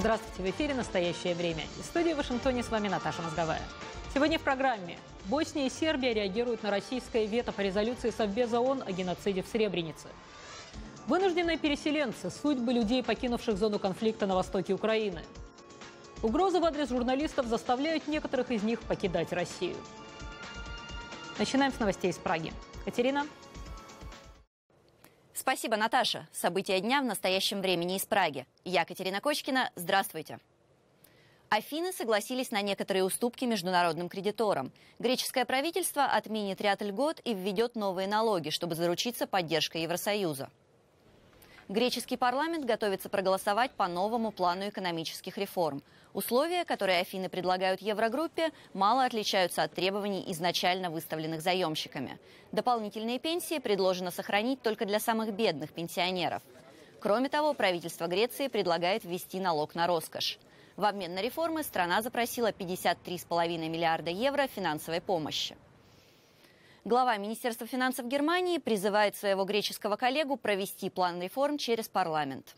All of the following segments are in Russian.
Здравствуйте, в эфире «Настоящее время». Из студии в Вашингтоне с вами Наташа Мозговая. Сегодня в программе. Босния и Сербия реагируют на российское вето по резолюции Совбеза ООН о геноциде в Сребренице. Вынужденные переселенцы – судьбы людей, покинувших зону конфликта на востоке Украины. Угрозы в адрес журналистов заставляют некоторых из них покидать Россию. Начинаем с новостей из Праги. Катерина. Спасибо, Наташа. События дня в настоящем времени из Праги. Я Катерина Кочкина. Здравствуйте. Афины согласились на некоторые уступки международным кредиторам. Греческое правительство отменит ряд льгот и введет новые налоги, чтобы заручиться поддержкой Евросоюза. Греческий парламент готовится проголосовать по новому плану экономических реформ. Условия, которые Афины предлагают Еврогруппе, мало отличаются от требований, изначально выставленных заемщиками. Дополнительные пенсии предложено сохранить только для самых бедных пенсионеров. Кроме того, правительство Греции предлагает ввести налог на роскошь. В обмен на реформы страна запросила 53,5 миллиарда евро финансовой помощи. Глава Министерства финансов Германии призывает своего греческого коллегу провести план реформ через парламент.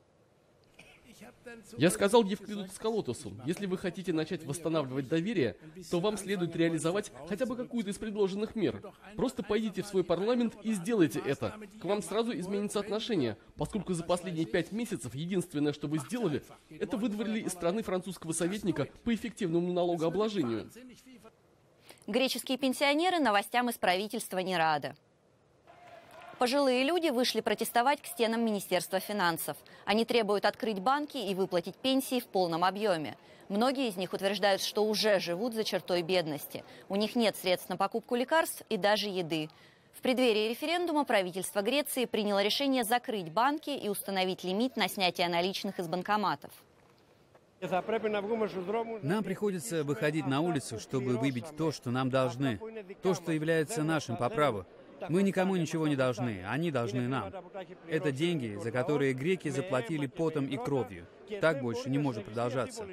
Я сказал Евклиду Скалотусу, если вы хотите начать восстанавливать доверие, то вам следует реализовать хотя бы какую-то из предложенных мер. Просто пойдите в свой парламент и сделайте это. К вам сразу изменится отношение, поскольку за последние 5 месяцев единственное, что вы сделали, это выдворили из страны французского советника по эффективному налогообложению. Греческие пенсионеры новостям из правительства не рады. Пожилые люди вышли протестовать к стенам Министерства финансов. Они требуют открыть банки и выплатить пенсии в полном объеме. Многие из них утверждают, что уже живут за чертой бедности. У них нет средств на покупку лекарств и даже еды. В преддверии референдума правительство Греции приняло решение закрыть банки и установить лимит на снятие наличных из банкоматов. Нам приходится выходить на улицу, чтобы выбить то, что нам должны, то, что является нашим по праву. Мы никому ничего не должны, они должны нам. Это деньги, за которые греки заплатили потом и кровью. Так больше не может продолжаться.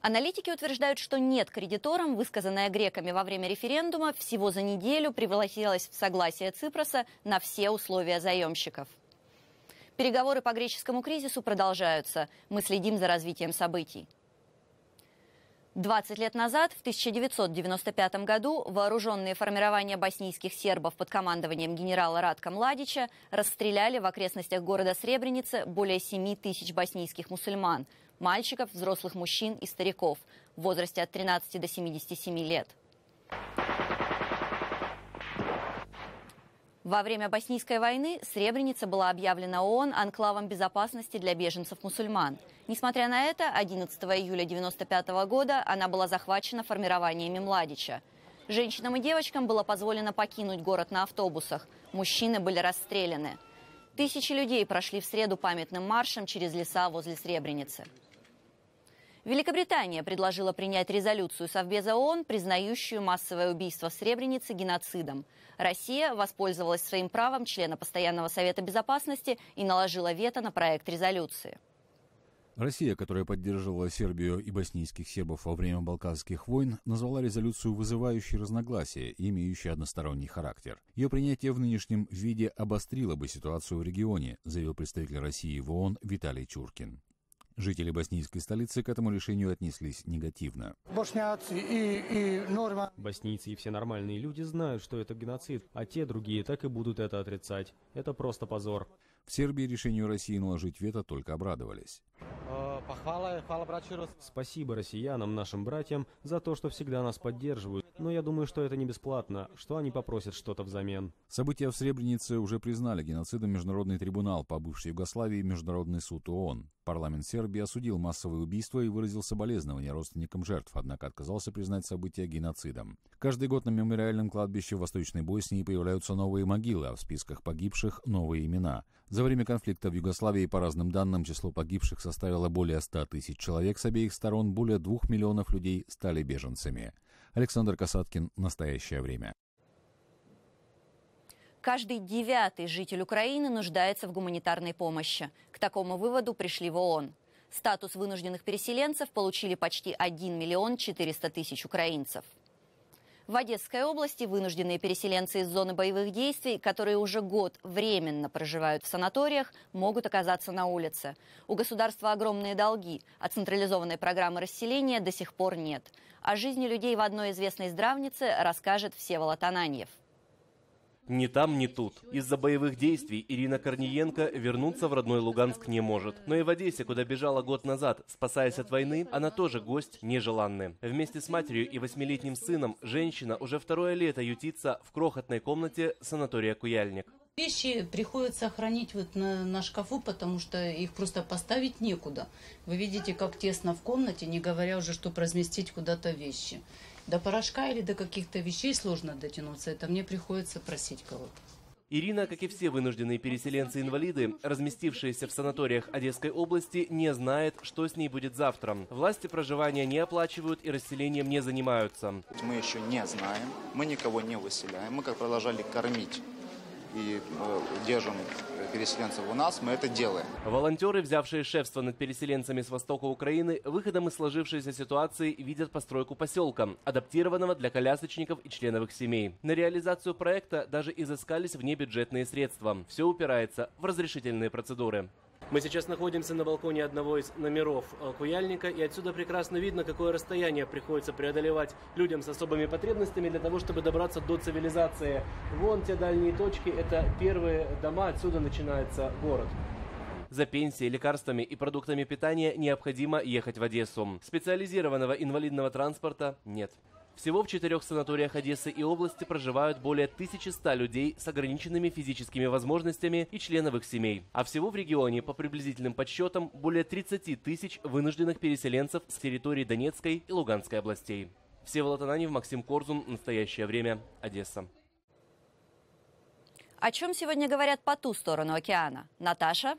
Аналитики утверждают, что «нет» кредиторам, высказанное греками во время референдума, всего за неделю превратилось в согласие Ципроса на все условия заемщиков. Переговоры по греческому кризису продолжаются. Мы следим за развитием событий. 20 лет назад, в 1995 году, вооруженные формирования боснийских сербов под командованием генерала Ратка Младича расстреляли в окрестностях города Сребреницы более 7 тысяч боснийских мусульман, мальчиков, взрослых мужчин и стариков в возрасте от 13 до 77 лет. Во время Боснийской войны Сребреница была объявлена ООН анклавом безопасности для беженцев-мусульман. Несмотря на это, 11 июля 1995 года она была захвачена формированиями Младича. Женщинам и девочкам было позволено покинуть город на автобусах. Мужчины были расстреляны. Тысячи людей прошли в среду памятным маршем через леса возле Сребреницы. Великобритания предложила принять резолюцию Совбеза ООН, признающую массовое убийство в Сребренице геноцидом. Россия воспользовалась своим правом члена Постоянного совета безопасности и наложила вето на проект резолюции. Россия, которая поддерживала Сербию и боснийских сербов во время Балканских войн, назвала резолюцию вызывающей разногласия и имеющей односторонний характер. Ее принятие в нынешнем виде обострило бы ситуацию в регионе, заявил представитель России в ООН Виталий Чуркин. Жители боснийской столицы к этому решению отнеслись негативно. Боснийцы и все нормальные люди знают, что это геноцид, а те другие так и будут это отрицать. Это просто позор. В Сербии решению России наложить вето только обрадовались. Спасибо россиянам, нашим братьям, за то, что всегда нас поддерживают. Но я думаю, что это не бесплатно, что они попросят что-то взамен. События в Сребренице уже признали геноцидом Международный трибунал по бывшей Югославии и Международный суд ООН. Парламент Сербии осудил массовые убийства и выразил соболезнования родственникам жертв, однако отказался признать события геноцидом. Каждый год на мемориальном кладбище в Восточной Боснии появляются новые могилы, а в списках погибших новые имена. За время конфликта в Югославии, по разным данным, число погибших составило более 100 тысяч человек с обеих сторон, более 2 миллионов людей стали беженцами. Александр Касаткин, «Настоящее время». Каждый 9-й житель Украины нуждается в гуманитарной помощи. К такому выводу пришли в ООН. Статус вынужденных переселенцев получили почти 1 миллион 400 тысяч украинцев. В Одесской области вынужденные переселенцы из зоны боевых действий, которые уже год временно проживают в санаториях, могут оказаться на улице. У государства огромные долги, а централизованной программы расселения до сих пор нет. О жизни людей в одной известной здравнице расскажет Всеволод Ананьев. Ни там, ни тут. Из-за боевых действий Ирина Корниенко вернуться в родной Луганск не может. Но и в Одессе, куда бежала год назад, спасаясь от войны, она тоже гость нежеланный. Вместе с матерью и 8-летним сыном женщина уже второе лето ютится в крохотной комнате санатория «Куяльник». Вещи приходится хранить вот на шкафу, потому что их просто поставить некуда. Вы видите, как тесно в комнате, не говоря уже, чтобы разместить куда-то вещи. До порошка или до каких-то вещей сложно дотянуться, это мне приходится просить кого-то. Ирина, как и все вынужденные переселенцы-инвалиды, разместившиеся в санаториях Одесской области, не знает, что с ней будет завтра. Власти проживания не оплачивают и расселением не занимаются. Мы еще не знаем, мы никого не выселяем, мы как продолжали кормить и держим переселенцев у нас, мы это делаем. Волонтеры, взявшие шефство над переселенцами с востока Украины, выходом из сложившейся ситуации видят постройку поселка, адаптированного для колясочников и членов их семей. На реализацию проекта даже изыскались внебюджетные средства. Все упирается в разрешительные процедуры. Мы сейчас находимся на балконе одного из номеров Куяльника, и отсюда прекрасно видно, какое расстояние приходится преодолевать людям с особыми потребностями для того, чтобы добраться до цивилизации. Вон те дальние точки, это первые дома, отсюда начинается город. За пенсией, лекарствами и продуктами питания необходимо ехать в Одессу. Специализированного инвалидного транспорта нет. Всего в 4 санаториях Одессы и области проживают более 1100 людей с ограниченными физическими возможностями и членов их семей. А всего в регионе, по приблизительным подсчетам, более 30 тысяч вынужденных переселенцев с территории Донецкой и Луганской областей. Всеволод Ананьев, Максим Корзун. Настоящее время. Одесса. О чем сегодня говорят по ту сторону океана? Наташа?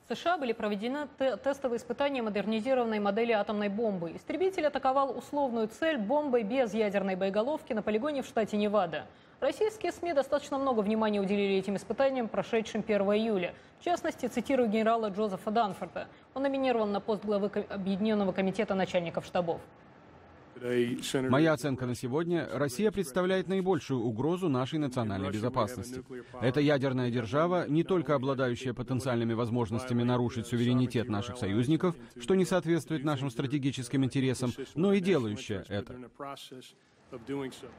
В США были проведены тестовые испытания модернизированной модели атомной бомбы. Истребитель атаковал условную цель бомбой без ядерной боеголовки на полигоне в штате Невада. Российские СМИ достаточно много внимания уделили этим испытаниям, прошедшим 1 июля. В частности, цитирую генерала Джозефа Данфорда. Он номинирован на пост главы Объединенного комитета начальников штабов. Моя оценка на сегодня – Россия представляет наибольшую угрозу нашей национальной безопасности. Это ядерная держава, не только обладающая потенциальными возможностями нарушить суверенитет наших союзников, что не соответствует нашим стратегическим интересам, но и делающая это.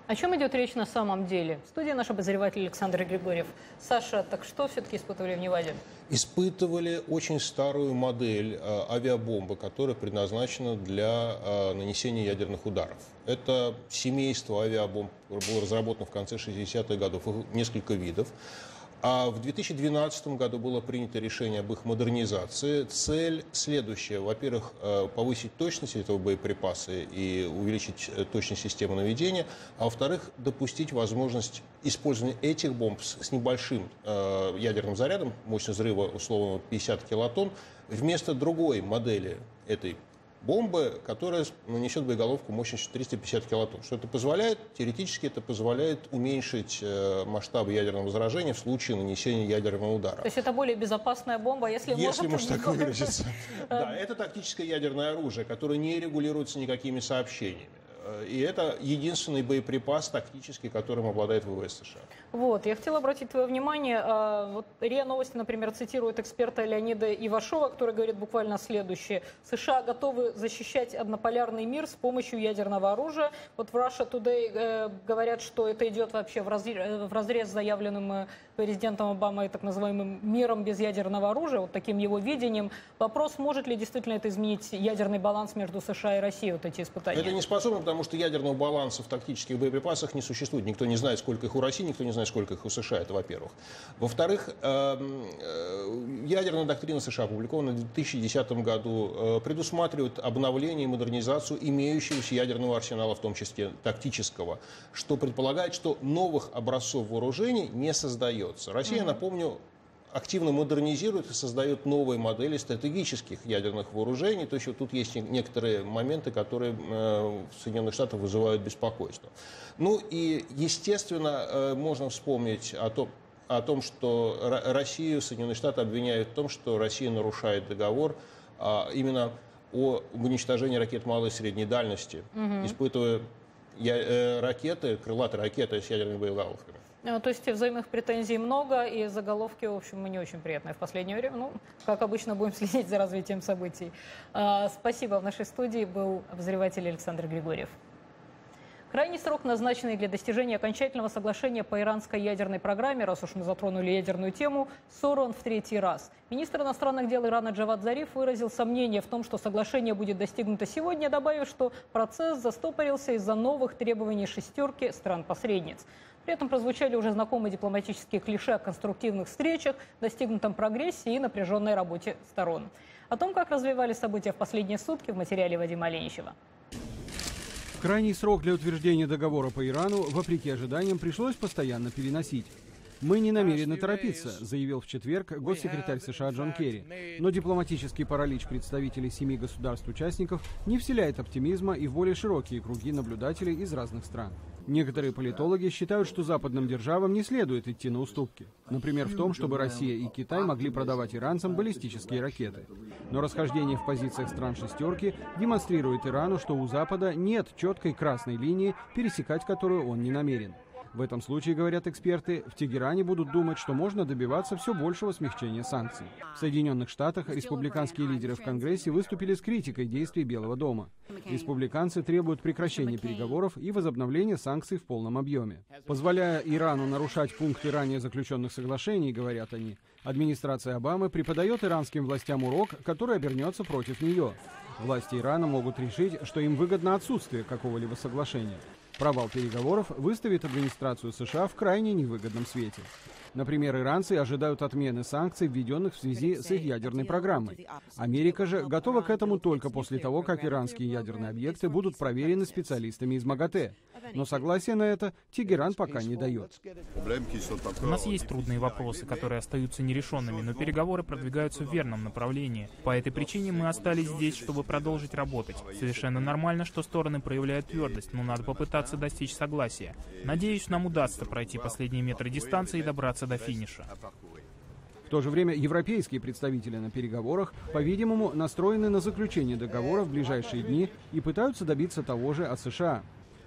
О чем идет речь на самом деле? В студии наш обозреватель Александр Григорьев. Саша, так что все-таки испытывали в Неваде? Испытывали очень старую модель авиабомбы, которая предназначена для нанесения ядерных ударов. Это семейство авиабомб было разработано в конце 60-х годов, их несколько видов. А в 2012 году было принято решение об их модернизации. Цель следующая. Во-первых, повысить точность этого боеприпаса и увеличить точность системы наведения. А во-вторых, допустить возможность использования этих бомб с небольшим ядерным зарядом, мощность взрыва условно 50 килотонн, вместо другой модели этой бомбы, которая нанесет боеголовку мощностью 350 килотонн. Что это позволяет? Теоретически это позволяет уменьшить масштабы ядерного заражения в случае нанесения ядерного удара. То есть это более безопасная бомба, если можно так выразиться. Да, это тактическое ядерное оружие, которое не регулируется никакими сообщениями. И это единственный боеприпас тактический, которым обладает ВВС США. Вот, я хотела обратить твое внимание, вот РИА Новости, например, цитирует эксперта Леонида Ивашова, который говорит буквально следующее. США готовы защищать однополярный мир с помощью ядерного оружия. Вот в Russia Today говорят, что это идет вообще в разрез с заявленным президентом Обамой так называемым миром без ядерного оружия, вот таким его видением. Вопрос, может ли действительно это изменить ядерный баланс между США и Россией, вот эти испытания? Это не способно, потому что ядерного баланса в тактических боеприпасах не существует. Никто не знает, сколько их у России, никто не знает, сколько их у США, это во-первых. Во-вторых, ядерная доктрина США, опубликованная в 2010 году, предусматривает обновление и модернизацию имеющегося ядерного арсенала, в том числе тактического, что предполагает, что новых образцов вооружений не создается. Россия, напомню, активно модернизирует и создает новые модели стратегических ядерных вооружений. То есть вот тут есть некоторые моменты, которые в Соединенных Штатах вызывают беспокойство. Ну и, естественно, можно вспомнить о том, что Россию Соединенные Штаты обвиняют в том, что Россия нарушает договор именно о уничтожении ракет малой и средней дальности, испытывая ракеты, крылатые ракеты с ядерными боеголовками. То есть взаимных претензий много, и заголовки, в общем, не очень приятные в последнее время. Ну, как обычно, будем следить за развитием событий. Спасибо. В нашей студии был обозреватель Александр Григорьев. Крайний срок, назначенный для достижения окончательного соглашения по иранской ядерной программе, раз уж мы затронули ядерную тему, сорван в 3-й раз. Министр иностранных дел Ирана Джавад Зариф выразил сомнение в том, что соглашение будет достигнуто сегодня, добавив, что процесс застопорился из-за новых требований шестерки стран-посредниц. При этом прозвучали уже знакомые дипломатические клише о конструктивных встречах, достигнутом прогрессе и напряженной работе сторон. О том, как развивались события в последние сутки, в материале Вадима Оленичева. Крайний срок для утверждения договора по Ирану, вопреки ожиданиям, пришлось постоянно переносить. «Мы не намерены торопиться», заявил в четверг госсекретарь США Джон Керри. Но дипломатический паралич представителей 7 государств-участников не вселяет оптимизма и в более широкие круги наблюдателей из разных стран. Некоторые политологи считают, что западным державам не следует идти на уступки. Например, в том, чтобы Россия и Китай могли продавать иранцам баллистические ракеты. Но расхождение в позициях стран «шестерки» демонстрирует Ирану, что у Запада нет четкой красной линии, пересекать которую он не намерен. В этом случае, говорят эксперты, в Тегеране будут думать, что можно добиваться все большего смягчения санкций. В Соединенных Штатах республиканские лидеры в Конгрессе выступили с критикой действий Белого дома. Республиканцы требуют прекращения переговоров и возобновления санкций в полном объеме. Позволяя Ирану нарушать пункты ранее заключенных соглашений, говорят они, администрация Обамы преподает иранским властям урок, который обернется против нее. Власти Ирана могут решить, что им выгодно отсутствие какого-либо соглашения. Провал переговоров выставит администрацию США в крайне невыгодном свете. Например, иранцы ожидают отмены санкций, введенных в связи с их ядерной программой. Америка же готова к этому только после того, как иранские ядерные объекты будут проверены специалистами из МАГАТЭ. Но согласия на это Тегеран пока не дает. У нас есть трудные вопросы, которые остаются нерешенными, но переговоры продвигаются в верном направлении. По этой причине мы остались здесь, чтобы продолжить работать. Совершенно нормально, что стороны проявляют твердость, но надо попытаться достичь согласия. Надеюсь, нам удастся пройти последние метры дистанции и добраться до финиша. В то же время европейские представители на переговорах, по-видимому, настроены на заключение договора в ближайшие дни и пытаются добиться того же от США.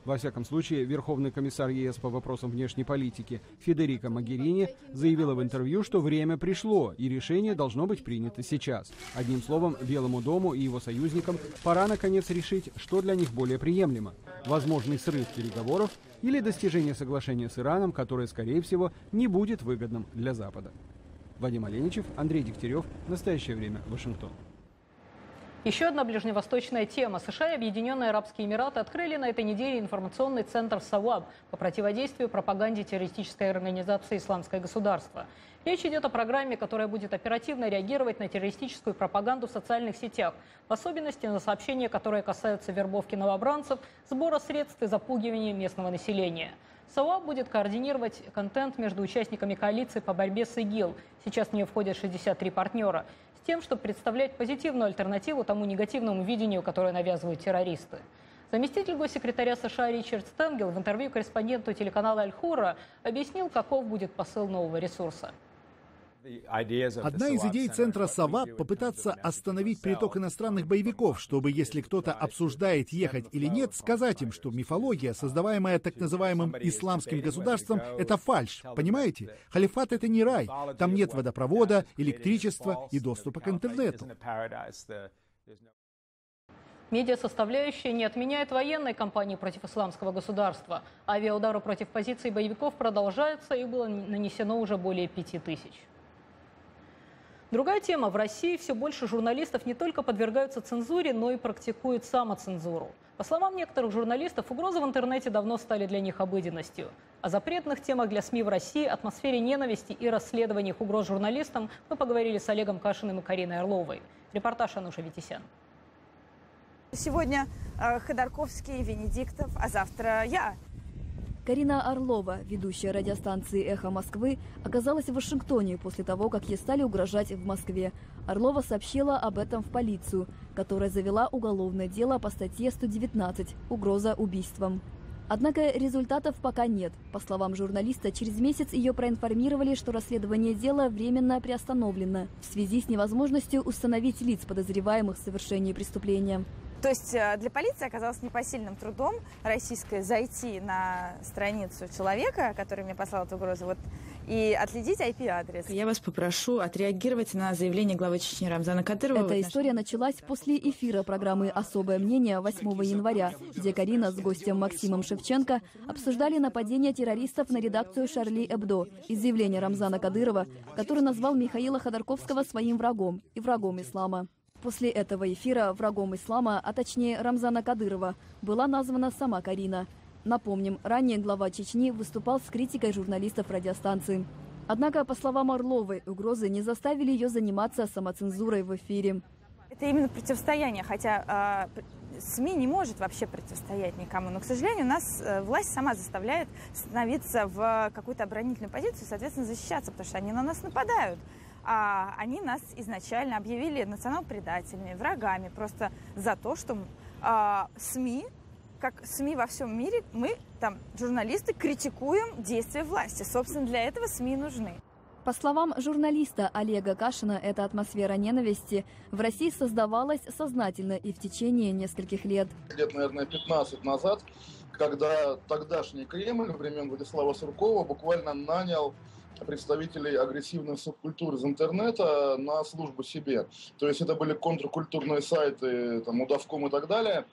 Во всяком случае, Верховный комиссар ЕС по вопросам внешней политики Федерико Могерини заявила в интервью, что время пришло и решение должно быть принято сейчас. Одним словом, Белому дому и его союзникам пора наконец решить, что для них более приемлемо. Возможный срыв переговоров или достижение соглашения с Ираном, которое, скорее всего, не будет выгодным для Запада. Вадим Оленичев, Андрей Дегтярев. Настоящее время. Вашингтон. Еще одна ближневосточная тема. США и Объединенные Арабские Эмираты открыли на этой неделе информационный центр «Саваб» по противодействию пропаганде террористической организации «Исламское государство». Речь идет о программе, которая будет оперативно реагировать на террористическую пропаганду в социальных сетях, в особенности на сообщения, которые касаются вербовки новобранцев, сбора средств и запугивания местного населения. САВАБ будет координировать контент между участниками коалиции по борьбе с ИГИЛ. Сейчас в нее входят 63 партнера. С тем, чтобы представлять позитивную альтернативу тому негативному видению, которое навязывают террористы. Заместитель госсекретаря США Ричард Стенгел в интервью корреспонденту телеканала «Аль-Хура» объяснил, каков будет посыл нового ресурса. Одна из идей центра «Саваб» — попытаться остановить приток иностранных боевиков, чтобы, если кто-то обсуждает, ехать или нет, сказать им, что мифология, создаваемая так называемым исламским государством, это фальшь. Понимаете? Халифат — это не рай. Там нет водопровода, электричества и доступа к интернету. Медиасоставляющая не отменяет военной кампании против исламского государства. Авиаудары против позиций боевиков продолжаются, и было нанесено уже более 5000. Другая тема. В России все больше журналистов не только подвергаются цензуре, но и практикуют самоцензуру. По словам некоторых журналистов, угрозы в интернете давно стали для них обыденностью. О запретных темах для СМИ в России, атмосфере ненависти и расследованиях угроз журналистам мы поговорили с Олегом Кашиным и Кариной Орловой. Репортаж Ануша Витисян. Сегодня Ходорковский, Венедиктов, а завтра я. Карина Орлова, ведущая радиостанции «Эхо Москвы», оказалась в Вашингтоне после того, как ей стали угрожать в Москве. Орлова сообщила об этом в полицию, которая завела уголовное дело по статье 119 «Угроза убийством». Однако результатов пока нет. По словам журналиста, через месяц ее проинформировали, что расследование дела временно приостановлено в связи с невозможностью установить лиц, подозреваемых в совершении преступления. То есть для полиции оказалось непосильным трудом российской зайти на страницу человека, который мне послал эту угрозу, вот, и отследить IP-адрес. Я вас попрошу отреагировать на заявление главы Чечни Рамзана Кадырова. Эта история началась после эфира программы «Особое мнение» 8 января, где Карина с гостем Максимом Шевченко обсуждали нападение террористов на редакцию «Шарли Эбдо» и заявление Рамзана Кадырова, который назвал Михаила Ходорковского своим врагом и врагом ислама. После этого эфира врагом ислама, а точнее Рамзана Кадырова, была названа сама Карина. Напомним, ранее глава Чечни выступал с критикой журналистов радиостанции. Однако, по словам Орловой, угрозы не заставили ее заниматься самоцензурой в эфире. Это именно противостояние, хотя СМИ не может вообще противостоять никому. Но, к сожалению, нас власть сама заставляет становиться в какую-то оборонительную позицию, соответственно, защищаться, потому что они на нас нападают. А они нас изначально объявили национал-предателями, врагами, просто за то, что СМИ, как СМИ во всем мире, мы, там, журналисты, критикуем действия власти. Собственно, для этого СМИ нужны. По словам журналиста Олега Кашина, эта атмосфера ненависти в России создавалась сознательно и в течение нескольких лет. Лет, наверное, 15 назад, когда тогдашний Кремль, времен Владислава Суркова, буквально нанял представителей агрессивных субкультур из интернета на службу себе. То есть это были контркультурные сайты, там, Удавком и так далее,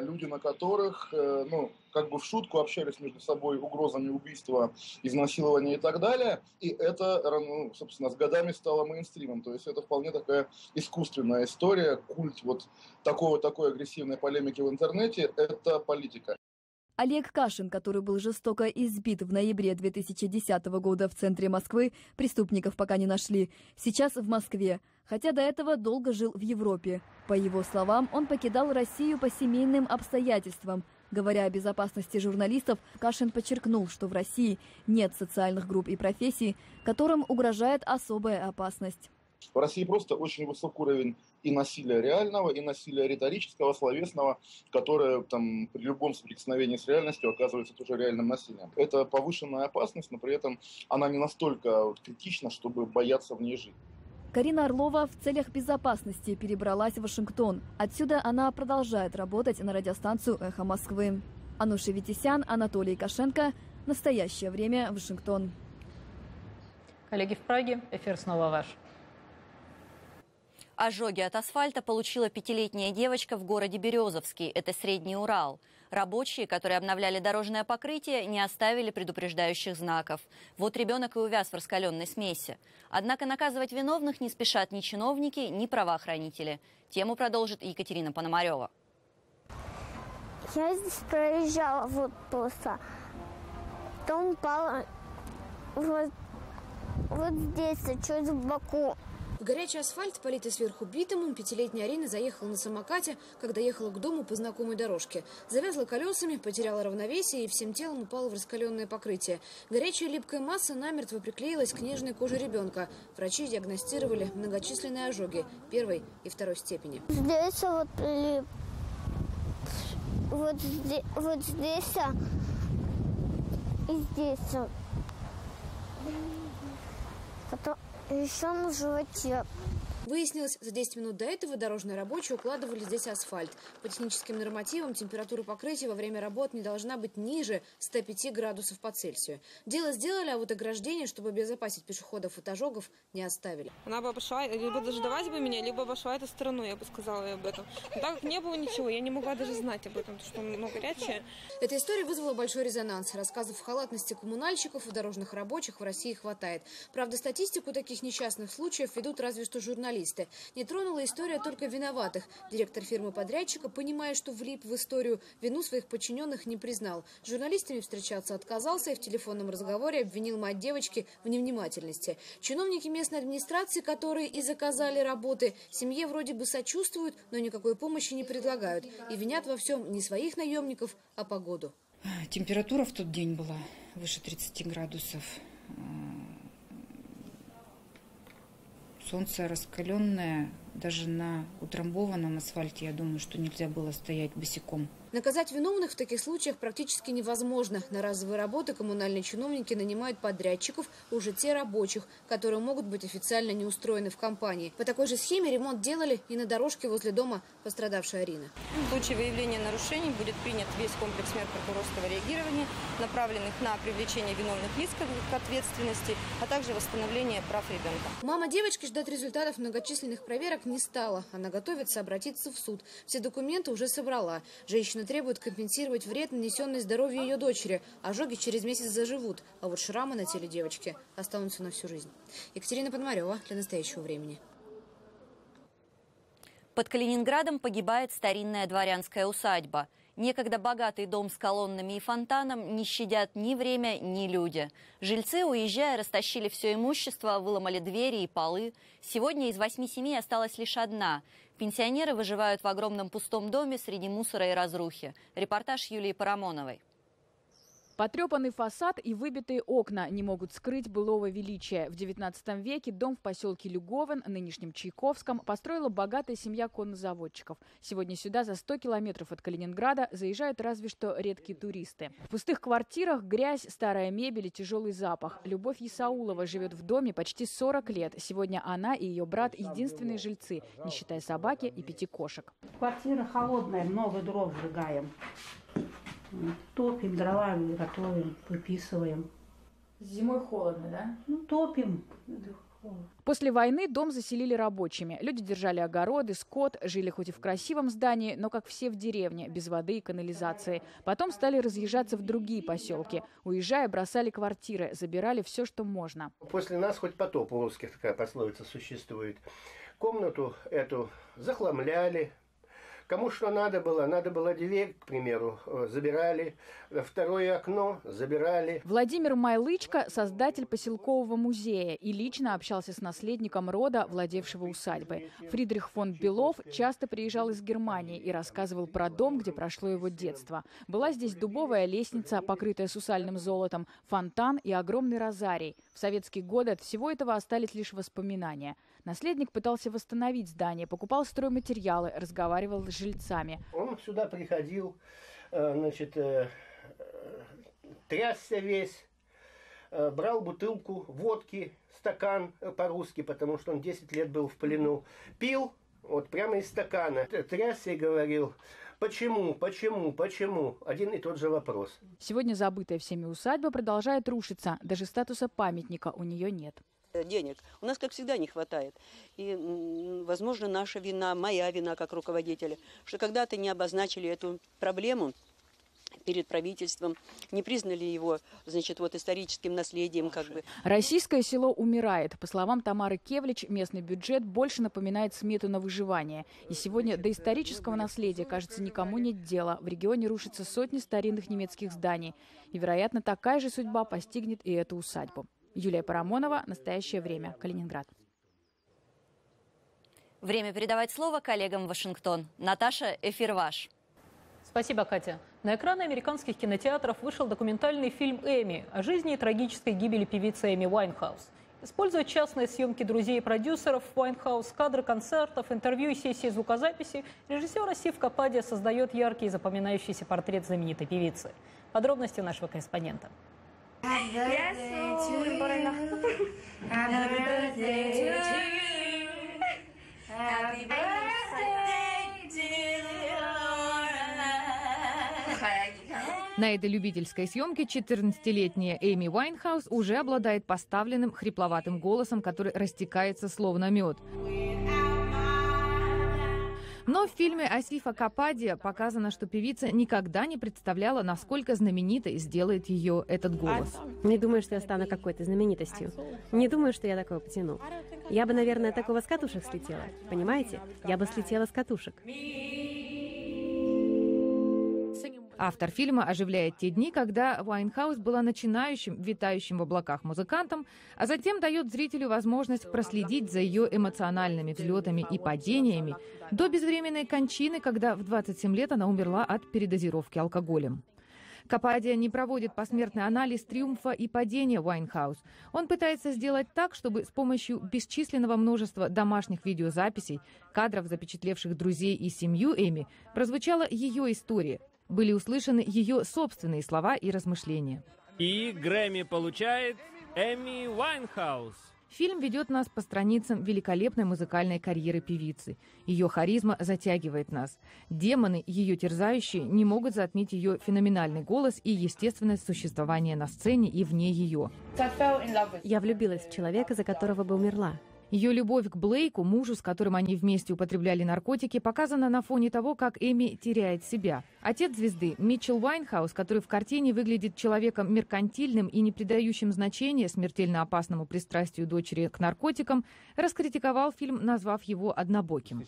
люди, на которых, ну, как бы в шутку общались между собой угрозами убийства, изнасилования и так далее. И это, ну, собственно, с годами стало мейнстримом. То есть это вполне такая искусственная история, культ вот такой агрессивной полемики в интернете, это политика. Олег Кашин, который был жестоко избит в ноябре 2010 года в центре Москвы, преступников пока не нашли, сейчас в Москве, хотя до этого долго жил в Европе. По его словам, он покидал Россию по семейным обстоятельствам. Говоря о безопасности журналистов, Кашин подчеркнул, что в России нет социальных групп и профессий, которым угрожает особая опасность. В России просто очень высок уровень и насилия реального, и насилия риторического, словесного, которое там, при любом соприкосновении с реальностью оказывается тоже реальным насилием. Это повышенная опасность, но при этом она не настолько критична, чтобы бояться в ней жить. Карина Орлова в целях безопасности перебралась в Вашингтон. Отсюда она продолжает работать на радиостанцию «Эхо Москвы». Ануша Витисян, Анатолий Кашенко. Настоящее время. Вашингтон. Коллеги в Праге, эфир снова ваш. Ожоги от асфальта получила 5-летняя девочка в городе Березовский, это Средний Урал. Рабочие, которые обновляли дорожное покрытие, не оставили предупреждающих знаков. Вот ребенок и увяз в раскаленной смеси. Однако наказывать виновных не спешат ни чиновники, ни правоохранители. Тему продолжит Екатерина Пономарева. Я здесь проезжала вот просто. Потом упала вот здесь, чуть в боку. В горячий асфальт, политый сверху битумом, 5-летняя Арина заехала на самокате, когда ехала к дому по знакомой дорожке. Завязла колесами, потеряла равновесие и всем телом упала в раскаленное покрытие. Горячая липкая масса намертво приклеилась к нежной коже ребенка. Врачи диагностировали многочисленные ожоги первой и второй степени. Здесь вот здесь и здесь. Потом еще на животе. Выяснилось, за 10 минут до этого дорожные рабочие укладывали здесь асфальт. По техническим нормативам температура покрытия во время работ не должна быть ниже 105 градусов по Цельсию. Дело сделали, а вот ограждение, чтобы обезопасить пешеходов от ожогов, не оставили. Она бы обошла, либо дождалась бы меня, либо обошла эту сторону, я бы сказала ей об этом. Но так как не было ничего, я не могла даже знать об этом, потому что оно горячее. Эта история вызвала большой резонанс. Рассказов о халатности коммунальщиков и дорожных рабочих в России хватает. Правда, статистику таких несчастных случаев ведут разве что журналисты. Не тронула история только виноватых. Директор фирмы-подрядчика, понимая, что влип в историю, вину своих подчиненных не признал. С журналистами встречаться отказался и в телефонном разговоре обвинил мать девочки в невнимательности. Чиновники местной администрации, которые и заказали работы, семье вроде бы сочувствуют, но никакой помощи не предлагают. И винят во всем не своих наемников, а погоду. Температура в тот день была выше 30 градусов. Солнце раскаленное, даже на утрамбованном асфальте, я думаю, что нельзя было стоять босиком. Наказать виновных в таких случаях практически невозможно. На разовые работы коммунальные чиновники нанимают подрядчиков, уже те рабочих, которые могут быть официально не устроены в компании. По такой же схеме ремонт делали и на дорожке возле дома пострадавшей Арины. В случае выявления нарушений будет принят весь комплекс мер прокурорского реагирования, направленных на привлечение виновных лиц к ответственности, а также восстановление прав ребенка. Мама девочки ждать результатов многочисленных проверок не стала. Она готовится обратиться в суд. Все документы уже собрала. Женщина требует компенсировать вред, нанесенный здоровью ее дочери. Ожоги через месяц заживут, а вот шрамы на теле девочки останутся на всю жизнь. Екатерина Пономарева для «Настоящего времени». Под Калининградом погибает старинная дворянская усадьба. Некогда богатый дом с колоннами и фонтаном не щадят ни время, ни люди. Жильцы, уезжая, растащили все имущество, выломали двери и полы. Сегодня из 8 семей осталась лишь одна. Пенсионеры выживают в огромном пустом доме среди мусора и разрухи. Репортаж Юлии Парамоновой. Потрепанный фасад и выбитые окна не могут скрыть былого величия. В XIX веке дом в поселке Люговен, нынешнем Чайковском, построила богатая семья коннозаводчиков. Сегодня сюда за 100 километров от Калининграда заезжают разве что редкие туристы. В пустых квартирах грязь, старая мебель и тяжелый запах. Любовь Исаулова живет в доме почти 40 лет. Сегодня она и ее брат единственные жильцы, не считая собаки и 5 кошек. Квартира холодная, много дров сжигаем. Топим, дрова готовим, выписываем. Зимой холодно, да? Ну, топим. После войны дом заселили рабочими. Люди держали огороды, скот, жили хоть и в красивом здании, но как все в деревне, без воды и канализации. Потом стали разъезжаться в другие поселки. Уезжая, бросали квартиры, забирали все, что можно. После нас хоть потоп, у русских такая пословица существует. Комнату эту захламляли. Кому что надо было дверь, к примеру, забирали, второе окно забирали. Владимир Майлычко – создатель поселкового музея и лично общался с наследником рода, владевшего усадьбой. Фридрих фон Белов часто приезжал из Германии и рассказывал про дом, где прошло его детство. Была здесь дубовая лестница, покрытая сусальным золотом, фонтан и огромный розарий. В советские годы от всего этого остались лишь воспоминания. Наследник пытался восстановить здание, покупал стройматериалы, разговаривал с жильцами. Он сюда приходил, трясся весь, брал бутылку водки, стакан по-русски, потому что он 10 лет был в плену, пил вот прямо из стакана, трясся и говорил: почему? Один и тот же вопрос. Сегодня забытая всеми усадьба продолжает рушиться, даже статуса памятника у нее нет. Денег у нас, как всегда, не хватает. И, возможно, наша вина, моя вина как руководителя, что когда-то не обозначили эту проблему перед правительством, не признали его, историческим наследием. Российское село умирает. По словам Тамары Кевлич, местный бюджет больше напоминает смету на выживание. И сегодня до исторического наследия, кажется, никому нет дела. В регионе рушатся сотни старинных немецких зданий. И, вероятно, такая же судьба постигнет и эту усадьбу. Юлия Парамонова, «Настоящее время», Калининград. Время передавать слово коллегам в Вашингтон. Наташа, эфир ваш. Спасибо, Катя. На экраны американских кинотеатров вышел документальный фильм «Эми» о жизни и трагической гибели певицы Эми Уайнхаус. Используя частные съемки друзей и продюсеров Уайнхаус, кадры концертов, интервью и сессии звукозаписи, режиссер Асиф Кападия создает яркий и запоминающийся портрет знаменитой певицы. Подробности у нашего корреспондента. На этой любительской съемке 14-летняя Эми Уайнхаус уже обладает поставленным хрипловатым голосом, который растекается словно мед. Но в фильме Асифа Кападия показано, что певица никогда не представляла, насколько знаменитой сделает ее этот голос. Не думаю, что я стану какой-то знаменитостью. Не думаю, что я такого потяну. Я бы, наверное, такого с катушек слетела. Понимаете? Я бы слетела с катушек. Автор фильма оживляет те дни, когда Уайнхаус была начинающим, витающим в облаках музыкантом, а затем дает зрителю возможность проследить за ее эмоциональными взлетами и падениями до безвременной кончины, когда в 27 лет она умерла от передозировки алкоголем. Кападия не проводит посмертный анализ триумфа и падения Уайнхаус. Он пытается сделать так, чтобы с помощью бесчисленного множества домашних видеозаписей, кадров, запечатлевших друзей и семью Эми, прозвучала ее история. были услышаны ее собственные слова и размышления. И Грэмми получает Эми Уайнхаус. Фильм ведет нас по страницам великолепной музыкальной карьеры певицы. Ее харизма затягивает нас. Демоны, ее терзающие, не могут затмить ее феноменальный голос и естественность существования на сцене и вне ее. Я влюбилась в человека, за которого бы умерла. Ее любовь к Блейку, мужу, с которым они вместе употребляли наркотики, показана на фоне того, как Эми теряет себя. Отец звезды Митчел Уайнхаус, который в картине выглядит человеком меркантильным и не придающим значения смертельно опасному пристрастию дочери к наркотикам, раскритиковал фильм, назвав его однобоким.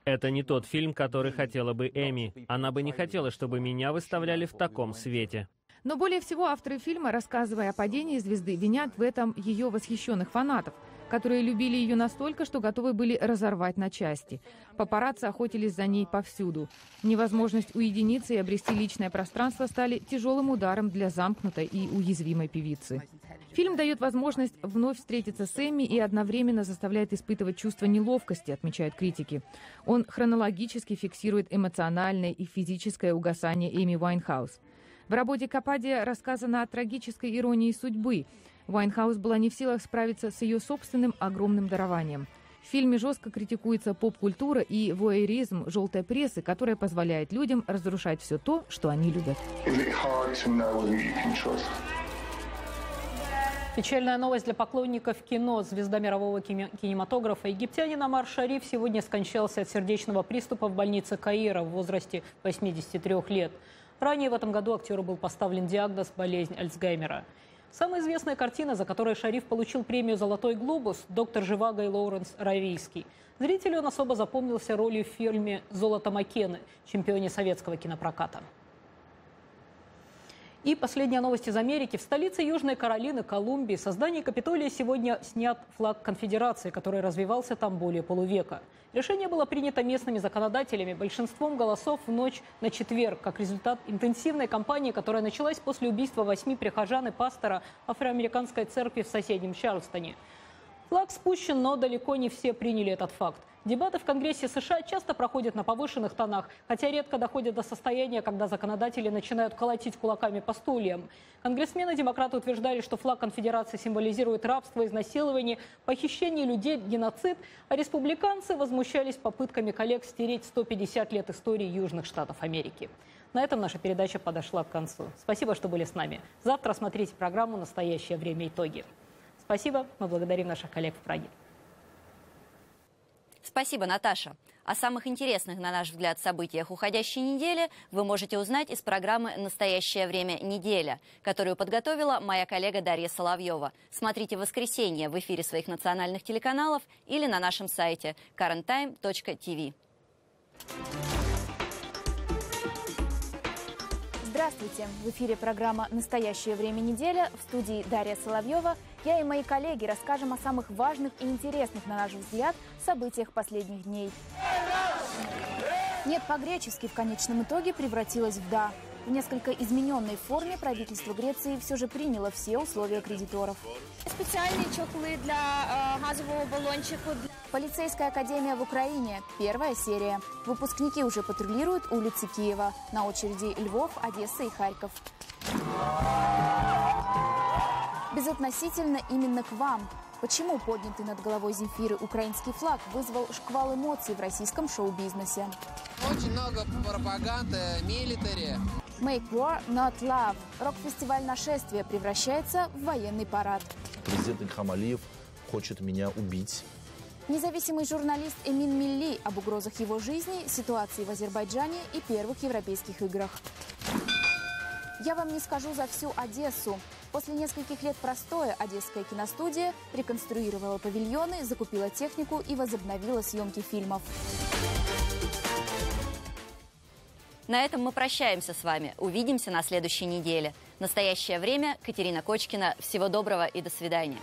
Это не тот фильм, который хотела бы Эми. Она бы не хотела, чтобы меня выставляли в таком свете. Но более всего авторы фильма, рассказывая о падении звезды, винят в этом ее восхищенных фанатов, которые любили ее настолько, что готовы были разорвать на части. Папарацци охотились за ней повсюду. Невозможность уединиться и обрести личное пространство стали тяжелым ударом для замкнутой и уязвимой певицы. Фильм дает возможность вновь встретиться с Эми и одновременно заставляет испытывать чувство неловкости, отмечают критики. Он хронологически фиксирует эмоциональное и физическое угасание Эми Уайнхаус. В работе Кападия рассказано о трагической иронии судьбы. Уайнхаус была не в силах справиться с ее собственным огромным дарованием. В фильме жестко критикуется поп-культура и вуайеризм желтой прессы, которая позволяет людям разрушать все то, что они любят. Печальная новость для поклонников кино. Звезда мирового кинематографа египтянин Омар Шариф сегодня скончался от сердечного приступа в больнице Каира в возрасте 83 лет. Ранее в этом году актеру был поставлен диагноз «болезнь Альцгеймера». Самая известная картина, за которой Шариф получил премию «Золотой глобус» – «Доктор Живаго» и Лоуренс Аравийский. Зрителю он особо запомнился ролью в фильме «Золото Маккены», чемпионе советского кинопроката. И последняя новость из Америки. В столице Южной Каролины, Колумбии, со здания Капитолия сегодня снят флаг конфедерации, который развивался там более полувека. Решение было принято местными законодателями большинством голосов в ночь на четверг, как результат интенсивной кампании, которая началась после убийства 8 прихожан и пастора афроамериканской церкви в соседнем Чарльстоне. Флаг спущен, но далеко не все приняли этот факт. Дебаты в Конгрессе США часто проходят на повышенных тонах, хотя редко доходят до состояния, когда законодатели начинают колотить кулаками по стульям. Конгрессмены-демократы утверждали, что флаг конфедерации символизирует рабство, изнасилование, похищение людей, геноцид, а республиканцы возмущались попытками коллег стереть 150 лет истории Южных Штатов Америки. На этом наша передача подошла к концу. Спасибо, что были с нами. Завтра смотрите программу «Настоящее время. Итоги». Спасибо. Мы благодарим наших коллег в Праге. Спасибо, Наташа. О самых интересных, на наш взгляд, событиях уходящей недели вы можете узнать из программы «Настоящее время. Неделя», которую подготовила моя коллега Дарья Соловьева. Смотрите в воскресенье в эфире своих национальных телеканалов или на нашем сайте currenttime.tv. Здравствуйте! В эфире программа «Настоящее время. Неделя». В студии Дарья Соловьева. Я и мои коллеги расскажем о самых важных и интересных, на наш взгляд, событиях последних дней. «Нет» по-гречески в конечном итоге превратилось в «да». В несколько измененной форме правительство Греции все же приняло все условия кредиторов. Специальные чохлы для газового баллончика. Полицейская академия в Украине. Первая серия. Выпускники уже патрулируют улицы Киева. На очереди Львов, Одесса и Харьков. Безотносительно именно к вам. Почему поднятый над головой Земфиры украинский флаг вызвал шквал эмоций в российском шоу-бизнесе? Очень много пропаганды, милитари. Make war, not love. Рок-фестиваль «Нашествие» превращается в военный парад. Президент Ильхам Алиев хочет меня убить. Независимый журналист Эмин Милли об угрозах его жизни, ситуации в Азербайджане и первых европейских играх. Я вам не скажу за всю Одессу. После нескольких лет простоя Одесская киностудия реконструировала павильоны, закупила технику и возобновила съемки фильмов. На этом мы прощаемся с вами. Увидимся на следующей неделе. Настоящее время. Катерина Кочкина. Всего доброго и до свидания.